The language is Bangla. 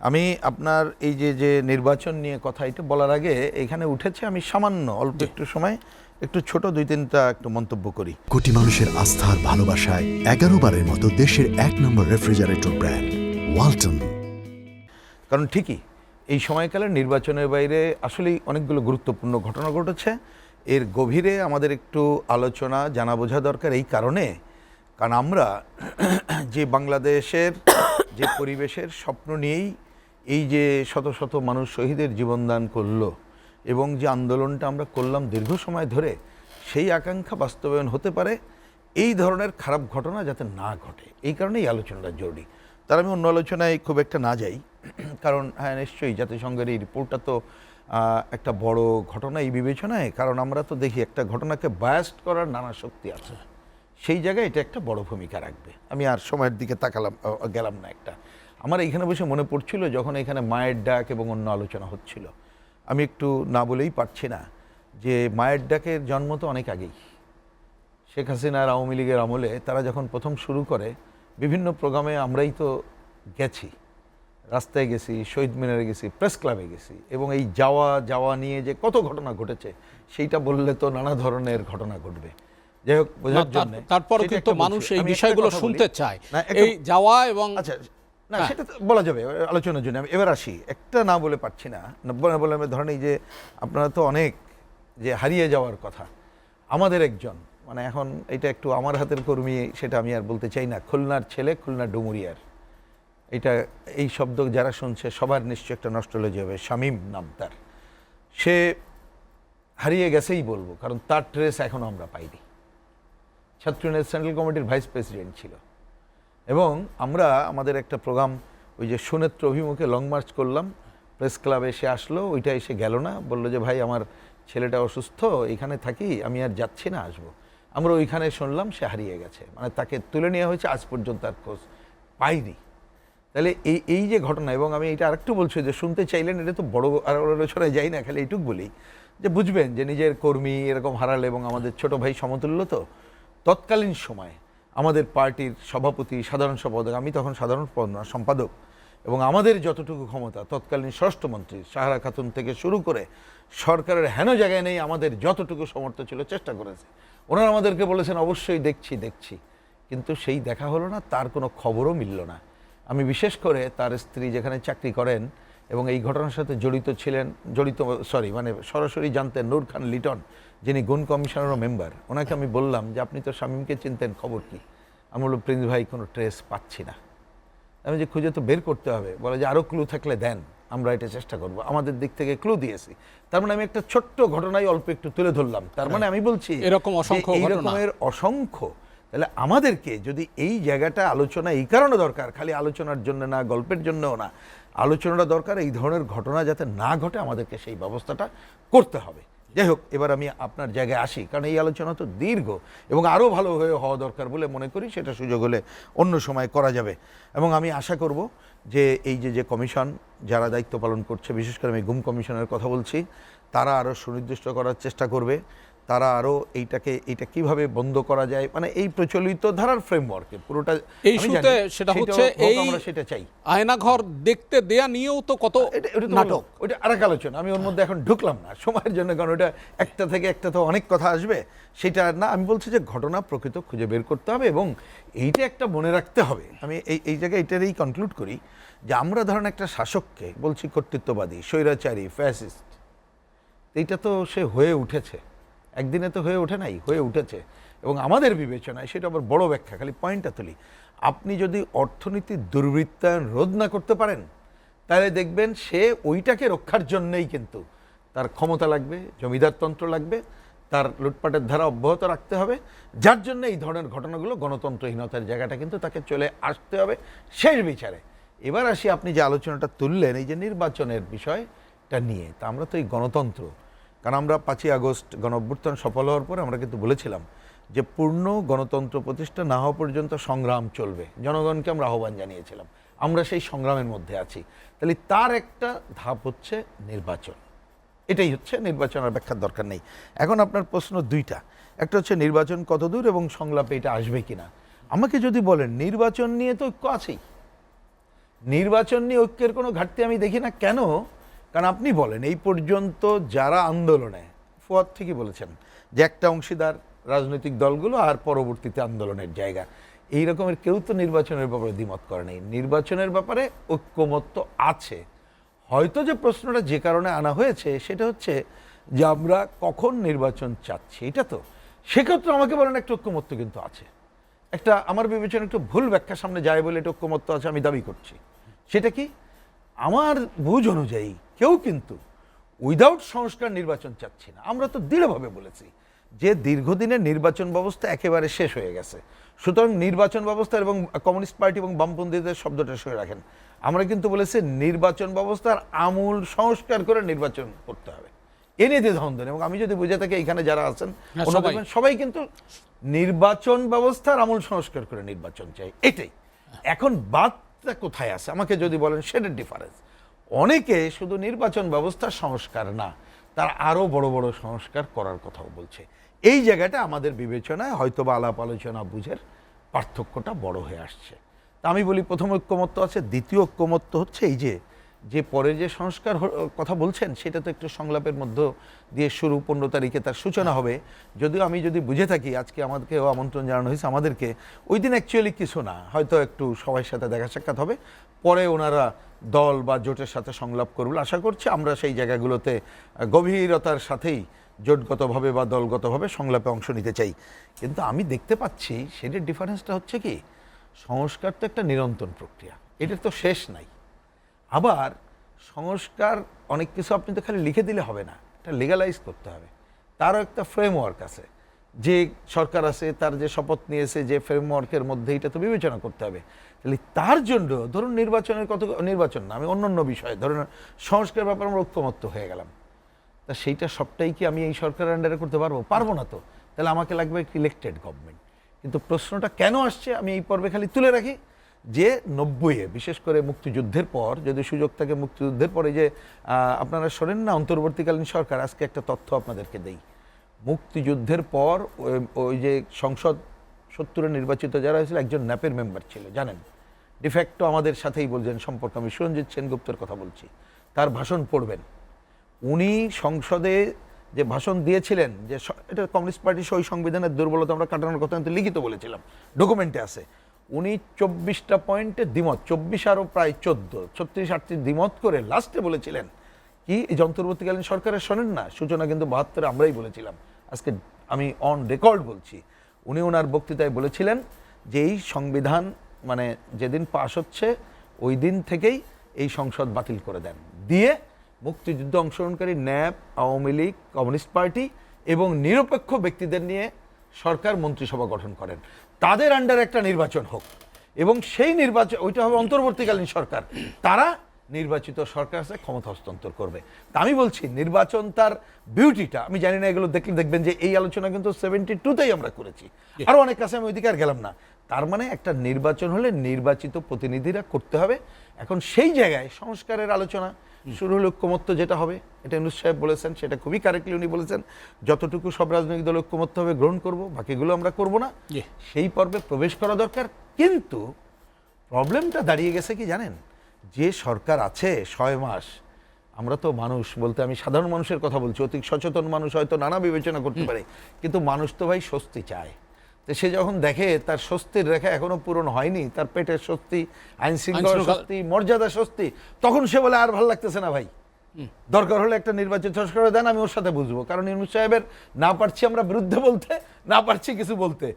আমি আপনার এই যে নির্বাচন নিয়ে কথা এটা বলার আগে এখানে উঠেছে, আমি সামান্য অল্প একটু সময় একটু ছোট 2-3টা একটু মন্তব্য করি। কোটি মানুষের আস্থার ভালোবাসায় 11 বারের মতো দেশের 1 নম্বর রেফ্রিজারেটর ব্র্যান্ড ওয়ালটন। কারণ ঠিকই এই সময়কালে নির্বাচনের বাইরে আসলেই অনেকগুলো গুরুত্বপূর্ণ ঘটনা ঘটেছে। এর গভীরে আমাদের একটু আলোচনা জানা বোঝা দরকার, এই কারণে কারণ আমরা যে বাংলাদেশের যে পরিবেশের স্বপ্ন নিয়েই এই যে শত শত মানুষ শহীদের জীবনদান করলো এবং যে আন্দোলনটা আমরা করলাম দীর্ঘ সময় ধরে, সেই আকাঙ্ক্ষা বাস্তবায়ন হতে পারে, এই ধরনের খারাপ ঘটনা যাতে না ঘটে, এই কারণেই আলোচনাটা জরুরি। তার আমি অন্য আলোচনায় খুব একটা না যাই, কারণ হ্যাঁ নিশ্চয়ই জাতিসংঘের এই রিপোর্টটা তো একটা বড় ঘটনা এই বিবেচনায়, কারণ আমরা তো দেখি একটা ঘটনাকে বায়াস্ট করার নানা শক্তি আছে, সেই জায়গায় এটা একটা বড় ভূমিকা রাখবে। আমি আর সময়ের দিকে গেলাম না। আমার এইখানে বসে মনে পড়ছিল যখন এখানে মায়ের ডাক এবং অন্য আলোচনা হচ্ছিল, আমি একটু না বলেই পারছি না যে মায়ের ডাকের জন্ম তো অনেক আগেই, শেখ হাসিনার আওয়ামী লীগের আমলে তারা যখন প্রথম শুরু করে বিভিন্ন প্রোগ্রামে আমরাই তো গেছি, রাস্তায় গেছি, শহীদ মিনারে গেছি, প্রেস ক্লাবে গেছি, এবং এই যাওয়া নিয়ে যে কত ঘটনা ঘটেছে সেইটা বললে তো নানা ধরনের ঘটনা ঘটবে। যাই হোক, বোঝার জন্য তারপর কিন্তু মানুষ এই বিষয়গুলো শুনতে চায়, এই যাওয়া এবং আচ্ছা না সেটা বলা যাবে আলোচনার জন্য। আমি এবার আসি, একটা না বলে পারছি না, বলে আমি ধরেন এই যে আপনারা তো অনেক যে হারিয়ে যাওয়ার কথা, আমাদের একজন মানে এখন এটা একটু আমার হাতের কর্মী, সেটা আমি আর বলতে চাই না, খুলনার ছেলে, খুলনা ডুমুরিয়ার, এটা এই শব্দ যারা শুনছে সবার নিশ্চয় একটা নস্টালজি হবে, শামীম নাম তার, সে হারিয়ে গেছেই বলবো, কারণ তার ট্রেস এখনও আমরা পাইনি। ছাত্রলীগের সেন্ট্রাল কমিটির ভাইস প্রেসিডেন্ট ছিল, এবং আমরা আমাদের একটা প্রোগ্রাম ওই যে সুনেত্র অভিমুখে লং মার্চ করলাম, প্রেস ক্লাবে এসে আসলো, ওইটা এসে গেল না, বললো যে ভাই আমার ছেলেটা অসুস্থ, এখানে থাকি, আমি আর যাচ্ছি না, আসবো। আমরা ওইখানে শুনলাম সে হারিয়ে গেছে, মানে তাকে তুলে নেওয়া হয়েছে, আজ পর্যন্ত তার খোঁজ পাইনি। তাহলে এই যে ঘটনা, এবং আমি এটা আরেকটু বলছি যে শুনতে চাইলেন, এটা তো বড় আলোচনায় যাই না, খালি এইটুক বলি যে বুঝবেন যে নিজের কর্মী এরকম হারালে, এবং আমাদের ছোট ভাই সমতুল্য তো, তৎকালীন সময়ে আমাদের পার্টির সভাপতি, সাধারণ সম্পাদক, আমি তখন সাধারণ সম্পাদক, এবং আমাদের যতটুকু ক্ষমতা তৎকালীন স্বরাষ্ট্রমন্ত্রী সাহারা খাতুন থেকে শুরু করে সরকারের হেন জায়গায় নেই, আমাদের যতটুকু সমর্থ ছিল চেষ্টা করেছে। ওনারা আমাদেরকে বলেছেন অবশ্যই দেখছি, কিন্তু সেই দেখা হলো না, তার কোনো খবরও মিলল না। আমি বিশেষ করে তার স্ত্রী যেখানে চাকরি করেন এবং এই ঘটনার সাথে সরাসরি জানতেন, নূর খান লিটন, যিনি গুণ কমিশনেরও মেম্বার, ওনাকে আমি বললাম যে আপনি তো শামীমকে চিনতেন, খবর কি? আমি বললাম প্রিন্স ভাই কোনো ট্রেস পাচ্ছি না। আমি যে খুঁজে তো বের করতে হবে, বলে যে আরও ক্লু থাকলে দেন, আমরা এটা চেষ্টা করব, আমাদের দিক থেকে ক্লু দিয়েছি। তার মানে আমি একটা ছোট্ট ঘটনায় অল্প একটু তুলে ধরলাম, তার মানে আমি বলছি এরকম অসংখ্য এইরকমের অসংখ্য। তাহলে আমাদেরকে যদি এই জায়গাটা আলোচনা এই কারণে দরকার, খালি আলোচনার জন্য না, গল্পের জন্যও না, আলোচনাটা দরকার, এই ধরনের ঘটনা যাতে না ঘটে আমাদেরকে সেই ব্যবস্থাটা করতে হবে। যাই হোক, এবার আমি আপনার জায়গায় আসি, কারণ এই আলোচনা তো দীর্ঘ এবং আরও ভালো হয়ে হওয়া দরকার বলে মনে করি, সেটা সুযোগ হলে অন্য সময় করা যাবে। এবং আমি আশা করব যে এই যে কমিশন যারা দায়িত্ব পালন করছে, বিশেষ করে আমি গুম কমিশনের কথা বলছি, তারা আরও সুনির্দিষ্ট করার চেষ্টা করবে, তারা আরও এইটা কিভাবে বন্ধ করা যায়, মানে এই প্রচলিত ধারার ফ্রেমওয়ার্কে পুরোটা এই শুতে সেটা হচ্ছে এই আমরা সেটা চাই। আয়নাঘর দেখতে দেয়া নিয়েও তো কত নাটক, ওইটা আরেক আলোচনা, আমি ওর মধ্যে এখন ঢুকলাম না সময়ের জন্য, কারণ ওটা একটা থেকে একটা তো অনেক কথা আসবে, সেটা না। আমি বলছি যে ঘটনা প্রকৃত খুঁজে বের করতে হবে, এবং এইটা একটা মনে রাখতে হবে। আমি এই জায়গায় এটারই কনক্লুড করি যে আমরা ধরেন একটা শাসককে বলছি কর্তৃত্ববাদী, স্বৈরাচারী, ফ্যাসিস্ট, এইটা তো সে হয়ে উঠেছে, একদিনে তো হয়ে ওঠে নাই, হয়ে উঠেছে, এবং আমাদের বিবেচনায় সেটা আবার বড় ব্যাখ্যা, খালি পয়েন্টটা তুলি। আপনি যদি অর্থনীতির দুর্বৃত্তায়ন রোধ না করতে পারেন, তাহলে দেখবেন সে ওইটাকে রক্ষার জন্যই কিন্তু তার ক্ষমতা লাগবে, জমিদারতন্ত্র লাগবে, তার লুটপাটের ধারা অব্যাহত রাখতে হবে, যার জন্য এই ধরনের ঘটনাগুলো গণতন্ত্রহীনতার জায়গাটা কিন্তু তাকে চলে আসতে হবে শেষ বিচারে। এবার আসি আপনি যে আলোচনাটা তুললেন এই যে নির্বাচনের বিষয়টা নিয়ে, তা আমরা তো এই গণতন্ত্র, কারণ আমরা 5ই আগস্ট গণঅভ্যুত্থান সফল হওয়ার পরে আমরা কিন্তু বলেছিলাম যে পূর্ণ গণতন্ত্র প্রতিষ্ঠা না হওয়া পর্যন্ত সংগ্রাম চলবে, জনগণকে আমরা আহ্বান জানিয়েছিলাম, আমরা সেই সংগ্রামের মধ্যে আছি। তাহলে তার একটা ধাপ হচ্ছে নির্বাচন, এটাই হচ্ছে নির্বাচন, আর ব্যাখ্যার দরকার নেই। এখন আপনার প্রশ্ন দুইটা, একটা হচ্ছে নির্বাচন কতদূর এবং সংলাপে এটা আসবে কিনা। আমাকে যদি বলেন নির্বাচন নিয়ে তো ঐক্য আছেই, নির্বাচন নিয়ে ঐক্যের কোনো ঘাটতি আমি দেখি না। কেন? কারণ আপনি বলেন এই পর্যন্ত যারা আন্দোলনে, ফুয়াদ ঠিকই বলেছেন যে একটা অংশীদার রাজনৈতিক দলগুলো আর পরবর্তীতে আন্দোলনের জায়গা, এই রকমের কেউ তো নির্বাচনের ব্যাপারে দ্বিমত করে নেই। নির্বাচনের ব্যাপারে ঐক্যমত্য আছে। হয়তো যে প্রশ্নটা যে কারণে আনা হয়েছে সেটা হচ্ছে যে আমরা কখন নির্বাচন চাচ্ছি, এটা তো সেক্ষেত্রে আমাকে বলেন একটা ঐক্যমত্য কিন্তু আছে। একটা আমার বিবেচনা একটু ভুল ব্যাখ্যা সামনে যায় বলে এটা ঐক্যমত্য আছে আমি দাবি করছি। সেটা কি? আমার বুঝ অনুযায়ী কেউ কিন্তু উইদাউট সংস্কার নির্বাচন চাচ্ছি না। আমরা তো দৃঢ়ভাবে বলেছি যে দীর্ঘদিনের নির্বাচন ব্যবস্থা একেবারে শেষ হয়ে গেছে, সুতরাং নির্বাচন ব্যবস্থা, এবং কমিউনিস্ট পার্টি এবং বামপন্থীদের শব্দটা সরে রাখেন, আমরা কিন্তু বলেছি নির্বাচন ব্যবস্থার আমূল সংস্কার করে নির্বাচন করতে হবে। এ নিয়ে দ্বিধাদ্বন্দ্ব নেই। এবং আমি যদি বুঝে থাকি এখানে যারা আছেন সবাই কিন্তু নির্বাচন ব্যবস্থার আমূল সংস্কার করে নির্বাচন চাই, এটাই। এখন বাদটা কোথায় আছে আমাকে যদি বলেন, সেটার ডিফারেন্স। অনেকে শুধু নির্বাচন ব্যবস্থার সংস্কার না, তার আরো বড় বড় সংস্কার করার কথাও বলছে। এই জায়গাটা আমাদের বিবেচনায় হয়তো বা আলাপ আলোচনা বুঝের পার্থক্যটা বড় হয়ে আসছে। তা আমি বলি প্রথম ঐক্যমত্য আছে। দ্বিতীয় ঐক্যমত্য হচ্ছে এই যে পরে যে সংস্কার কথা বলছেন সেটা তো একটু সংলাপের মধ্য দিয়ে শুরু, 15 তারিখে তার সূচনা হবে। যদিও আমি যদি বুঝে থাকি আজকে আমাদেরকেও আমন্ত্রণ জানানো হয়েছে, আমাদেরকে ওই দিন অ্যাকচুয়ালি কিছু না, হয়তো একটু সবার সাথে দেখা সাক্ষাৎ হবে, পরে ওনারা দল বা জোটের সাথে সংলাপ করবে আশা করছি। আমরা সেই জায়গাগুলোতে গভীরতার সাথেই জোটগতভাবে বা দলগতভাবে সংলাপে অংশ নিতে চাই। কিন্তু আমি দেখতে পাচ্ছি সেটার ডিফারেন্সটা হচ্ছে কি, সংস্কার তো একটা নিরন্তর প্রক্রিয়া, এটার তো শেষ নাই। আবার সংস্কার অনেক কিছু আপনি তো খালি লিখে দিলে হবে না, এটা লিগালাইজ করতে হবে। তারও একটা ফ্রেমওয়ার্ক আছে, যে সরকার আছে তার যে শপথ নিয়েছে যে ফ্রেমওয়ার্কের মধ্যে এটা তো বিবেচনা করতে হবে। তাহলে তার জন্য ধরুন নির্বাচন না, আমি অন্য বিষয়ে ধরুন সংস্কার ব্যাপারে আমরা ঐক্যমত্য হয়ে গেলাম, তা সেইটা সবটাই কি আমি এই সরকারের আন্ডারে করতে পারবো না তো। তাহলে আমাকে লাগবে একটি ইলেকটেড গভর্নমেন্ট। কিন্তু প্রশ্নটা কেন আসছে আমি এই পর্বে খালি তুলে রাখি যে 90-এ বিশেষ করে মুক্তিযুদ্ধের পর, যদি সুযোগ থাকে মুক্তিযুদ্ধের পরে যে আপনারা শোনেন না অন্তর্বর্তীকালীন সরকার, আজকে একটা তথ্য আপনাদেরকে দেই। মুক্তিযুদ্ধের পর ওই যে সংসদ 70-এ নির্বাচিত যারা হয়েছিল একজন ন্যাপের মেম্বার ছিল, জানেন, ডিফ্যাক্টো আমাদের সাথেই বলছেন সম্পর্ক, আমি সুরঞ্জিত সেনগুপ্তের কথা বলছি। তার ভাষণ পড়বেন, উনি সংসদে যে ভাষণ দিয়েছিলেন, যে এটা কমিউনিস্ট পার্টির ওই সংবিধানের দুর্বলতা আমরা কাটানোর কথা কিন্তু লিখিত বলেছিলাম, ডকুমেন্টে আছে। উনি 24টা পয়েন্টে দ্বিমত, 24 আরও প্রায় 14, 36-38 দ্বিমত করে লাস্টে বলেছিলেন কি, এই অন্তর্বর্তীকালীন সরকারের শোনেন না, সূচনা কিন্তু 72-এ আমরাই বলেছিলাম, আজকে আমি অন রেকর্ড বলছি। উনি ওনার বক্তৃতায় বলেছিলেন যে এই সংবিধান মানে যেদিন পাশ হচ্ছে ওই দিন থেকেই এই সংসদ বাতিল করে দেন, দিয়ে মুক্তিযুদ্ধ অংশগ্রহণকারী nap, Awami League, communist party এবং নিরপেক্ষ ব্যক্তিদের নিয়ে সরকার মন্ত্রিসভা গঠন করেন, তাদের আন্ডারে একটা নির্বাচন হোক, এবং সেই নির্বাচন ওইটা হবে অন্তর্বর্তীকালীন সরকার, তারা নির্বাচিত সরকার কাছে ক্ষমতা হস্তান্তর করবে। তা আমি বলছি নির্বাচন তার বিউটিটা, আমি জানি না এগুলো দেখলে দেখবেন যে এই আলোচনা কিন্তু 72-তেই আমরা করেছি, আরো অনেক কাছে আমি ওইদিকে আর গেলাম না। তার মানে একটা নির্বাচন হলে নির্বাচিত প্রতিনিধিরা করতে হবে। এখন সেই জায়গায় সংস্কারের আলোচনা শুরু হলে ঐক্যমত্য যেটা হবে, এটা ইউনূস সাহেব বলেছেন, সেটা খুবই কারেক্টলি উনি বলেছেন, যতটুকু সব রাজনৈতিক দল ঐক্যমত্য হবে গ্রহণ করব, বাকিগুলো আমরা করব না, সেই পর্বে প্রবেশ করা দরকার। কিন্তু প্রবলেমটা দাঁড়িয়ে গেছে কি জানেন, যে সরকার আছে 6 মাস, আমরা তো মানুষ বলতে আমি সাধারণ মানুষের কথা বলছি, অতি সচেতন মানুষ হয়তো নানা বিবেচনা করতে পারে, কিন্তু মানুষ তো ভাই স্বস্তি চায়। তো সে যখন দেখে তার স্বস্তির রেখা এখনো পূরণ হয়নি, তার পেটের স্বস্তি, আইন শৃঙ্খলা স্বস্তি, মর্যাদা স্বস্তি, তখন সে বলে আর ভালো লাগতেছে না ভাই, দরকার হলে একটা নির্বাচিত সরকার দেন, আমি ওর সাথে বুঝবো। কারণ ইউনূস সাহেবের না পারছি আমরা বিরুদ্ধে বলতে, না পারছি কিছু বলতে,